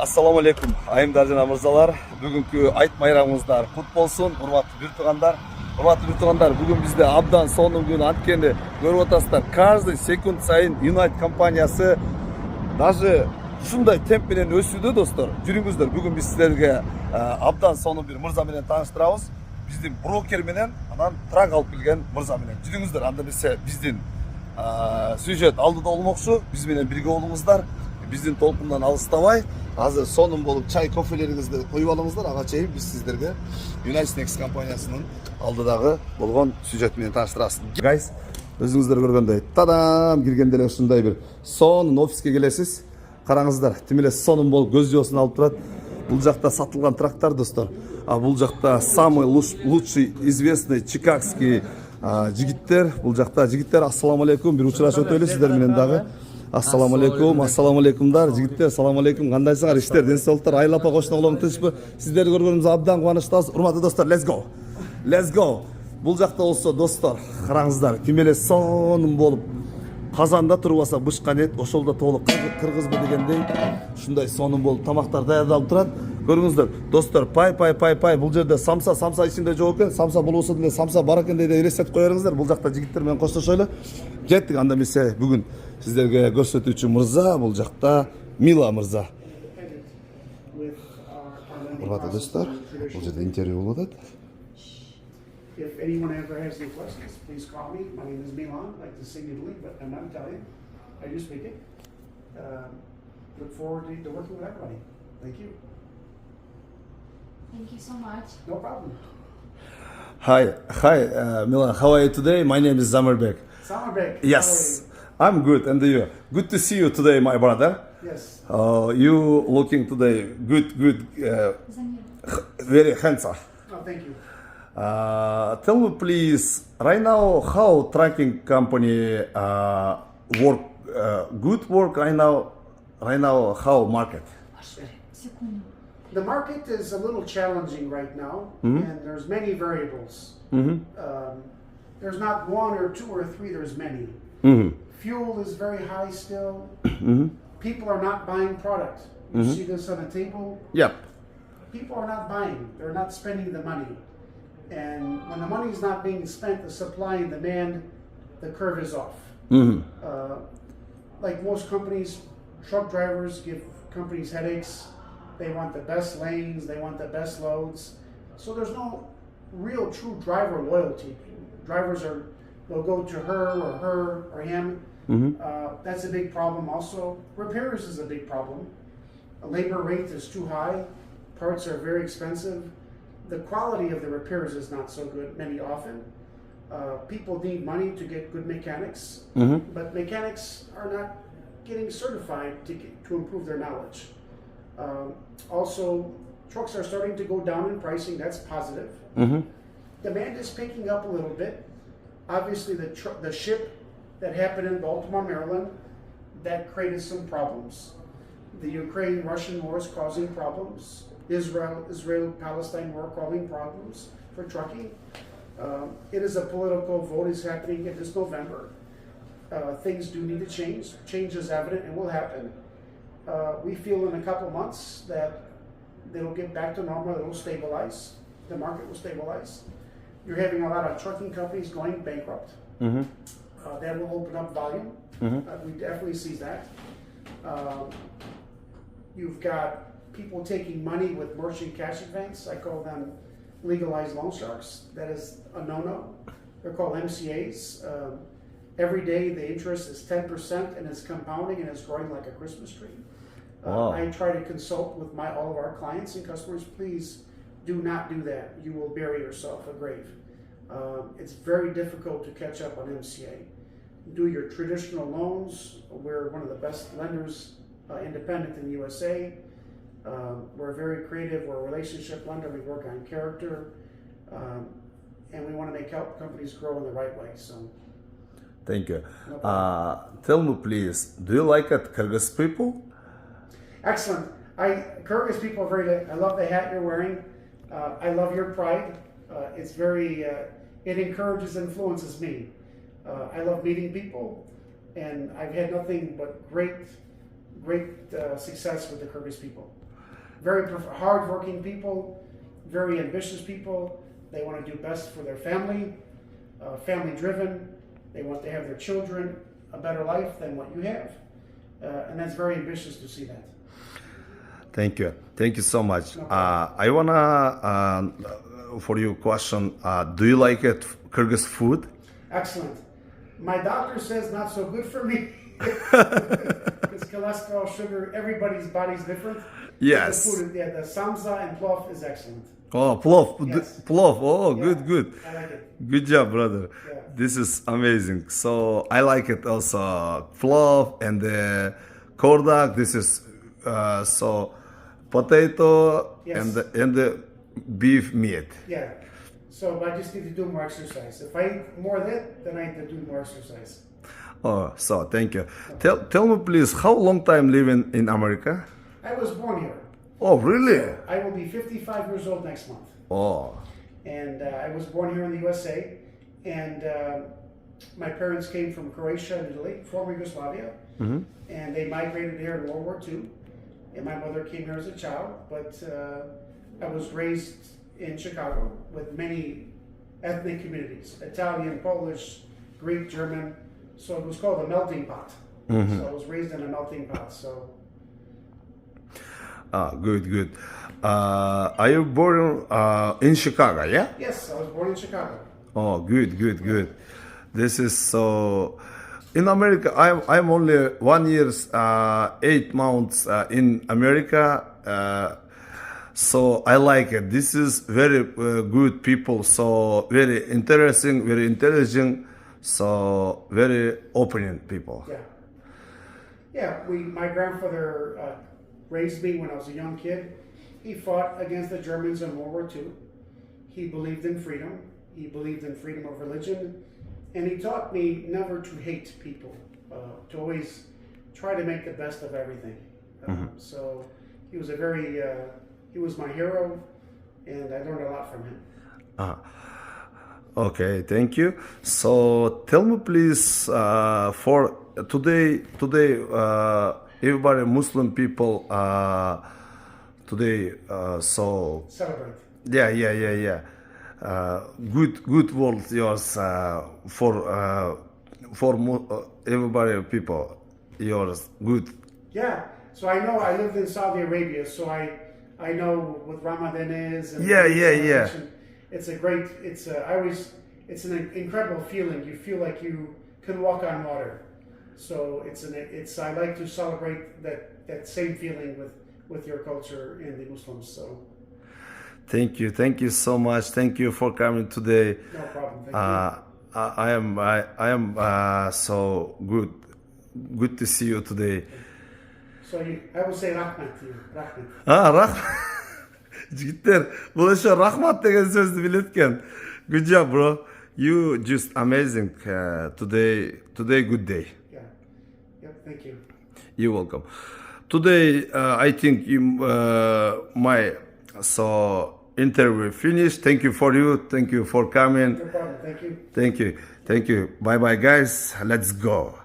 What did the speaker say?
Assalamu alaikum, айымдар жана мырзалар. Бүгүнкү айт майрамыңыздар кут болсун, урматтуу бир туугандар. Бүгүн бизде абдан сонун күн, анткени көрүп атасыздар, каждый секунд сайын United компаниясы даже ушундай темп менен өсүүдө, достор. Жүрүңүздөр, бүгүн биз силерге абдан сонун бир мырза менен тааныштырабыз. Биздин брокер менен, анан трак алып келген мырза менен. Жүрүңүздөр, анда бизе биздин сюжет алдыда болмокчу. Биз менен бирге болуңуздар. Биздин толкундан алыстабай, азыр сонун болуп чай, кофелериңизди коюп алыңыздар. Ага чейин биз сиздерге United компаниясынын алдыдагы болгон сюжет менен тааныштырабыз. Guys, өзүңүздөр көргөндөй, тадам, киргенде эле ушундай бир сонун офиске келесиз. Караңыздар, тим эле сонун болуп көз жоосун алып турат. Бул жакта сатылган трактар, достор. А бул жакта самый лучший известный чикагский жигиттер. Бул жакта жигиттер, ассаламу алейкум, бир учурашып өтөлү сиздер менен дагы. Ассаламу алейкумдар, жигиттер, ассаламу алейкум. Кандайсыңар, иштер, ден соолуктар, айыл кошуна улам тынчпы? Сиздерди көргөнүбүз абдан кубанычтабыз. Урматтуу достор, let's go. Бул жакта болсо, достор, караңыздар, ким эле сонун болуп казанда турбаса бышкан эт, ошолдо толук кыргызбы дегендей, ушундай сонун болуп тамактар даярдалып турат. Көрүңүздөр, достор, пай, бул жерде самса ичинде жок экен, самса болбосо деле самса бар экен деп элестетип коерсиңер. Бул жакта жигиттер менен коштошойлу. Кеттик, анда эмесе бүгүн сиздерге көрсөтүүчү мырза, бул жакта Мила мырза. Урматтуу достор, бул жерде интервью болуп атат. If anyone ever has any questions, please call me. My name is Milan. I'd like to sing Italy, but I'm not Italian. I do speak it. Look forward to working with everybody. Thank you. Thank you so much. No problem. Hi, Milan. How are you today? My name is Zamerbek. Samerbek. Yes, I'm good. And you? Good to see you today, my brother. Yes. You looking today good, very handsome. Oh, thank you. Tell me, please, right now, how trucking company work? Good work right now. How market? The market is a little challenging right now, and there's many variables. There's not one or two or three, there's many. Fuel is very high still. People are not buying product. You see this on the table? Yep. People are not buying. They're not spending the money. And when the money is not being spent, the supply and demand, the curve is off. Like most companies, truck drivers give companies headaches. They want the best lanes, they want the best loads. So there's no real true driver loyalty. Drivers will go to her or him. That's a big problem also. Repairs is a big problem. Labor rate is too high. Parts are very expensive. The quality of the repairs is not so good often. People need money to get good mechanics, but mechanics are not getting certified to improve their knowledge. Also, trucks are starting to go down in pricing. That's positive. Demand is picking up a little bit. Obviously, the ship that happened in Baltimore, Maryland, that created some problems. The Ukraine-Russian war is causing problems. Israel-Palestine war causing problems for trucking. It is a political vote is happening in this November. Things do need to change. Change is evident and will happen. We feel in a couple months that it'll get back to normal, it'll stabilize. The market will stabilize. You're having a lot of trucking companies going bankrupt. That will open up volume. We definitely see that. You've got people taking money with merchant cash advance. I call them legalized loan sharks. That is a no-no. They're called MCAs. Every day the interest is 10% and it's compounding and it's growing like a Christmas tree. Wow. I try to consult with all of our clients and customers. Please do not do that. You will bury yourself a grave. It's very difficult to catch up on MCA. Do your traditional loans. We're one of the best lenders independent in the USA. We're very creative. We're a relationship lender. We work on character, and we want to help companies grow in the right way. So, thank you. Tell me, please, do you like Kyrgyz people? Excellent. Kyrgyz people are very good. I love the hat you're wearing. I love your pride. It's very. It encourages, influences me. I love meeting people, and I've had nothing but great success with the Kyrgyz people. very hardworking people, very ambitious people. They want to do best for their family, family driven. They want to have their children a better life than what you have. And that's very ambitious to see that. Thank you. Thank you so much. I wanna for your question. Do you like it Kyrgyz food? Excellent. My doctor says not so good for me. Because cholesterol, sugar, everybody's body's different. Yes. The food, the samza and plov is excellent. Oh, plov. Yes. Plov. Oh, Yeah, good. I like it. Good job, brother. Yeah. This is amazing. So I like it also. Plov and the kordak. This is so potato Yes. and the beef meat. Yeah. So I just need to do more exercise. If I eat more of that, then I need to do more exercise. Oh, so thank you. Tell me please, how long time living in America? I was born here. Oh, really? I will be 55 years old next month. Oh, And I was born here in the USA. And my parents came from Croatia and Italy, former Yugoslavia. And they migrated here in World War II. And my mother came here as a child. But I was raised in Chicago with many ethnic communities, Italian, Polish, Greek, German. So it was called a melting pot. So I was raised in a melting pot. So good. Are you born in Chicago? Yeah. yes, I was born in Chicago. Oh, good. This is so. In America, I'm only 1 year, 8 months in America. So I like it. This is very good people. So very interesting, very intelligent. So very opening people. Yeah. My grandfather raised me when I was a young kid. He fought against the Germans in World War II. He believed in freedom. He believed in freedom of religion. And he taught me never to hate people, to always try to make the best of everything. So he was he was my hero, and I learned a lot from him. Okay, thank you. So tell me please, for today, everybody Muslim people today, so Celebrate. yeah. Good words yours for everybody people yours good. Yeah. So I know I lived in Saudi Arabia, so I know what Ramadan is. And Yeah. It's an incredible feeling. You feel like you can walk on water. So I like to celebrate that same feeling with your culture and the Muslims. So Thank you so much. Thank you for coming today. no problem. Thank you. I am so good to see you today. So I will say rahmat to you. Rahmat. Жігіттер, бұл еще рахмат деген сөзді білеткен. Good job, bro. You just amazing. Today good day. Yeah. Yep. Thank you. You're welcome. Today, I think my interview finished. Thank you for coming. No problem. Thank you. Thank you. Bye, guys. Let's go.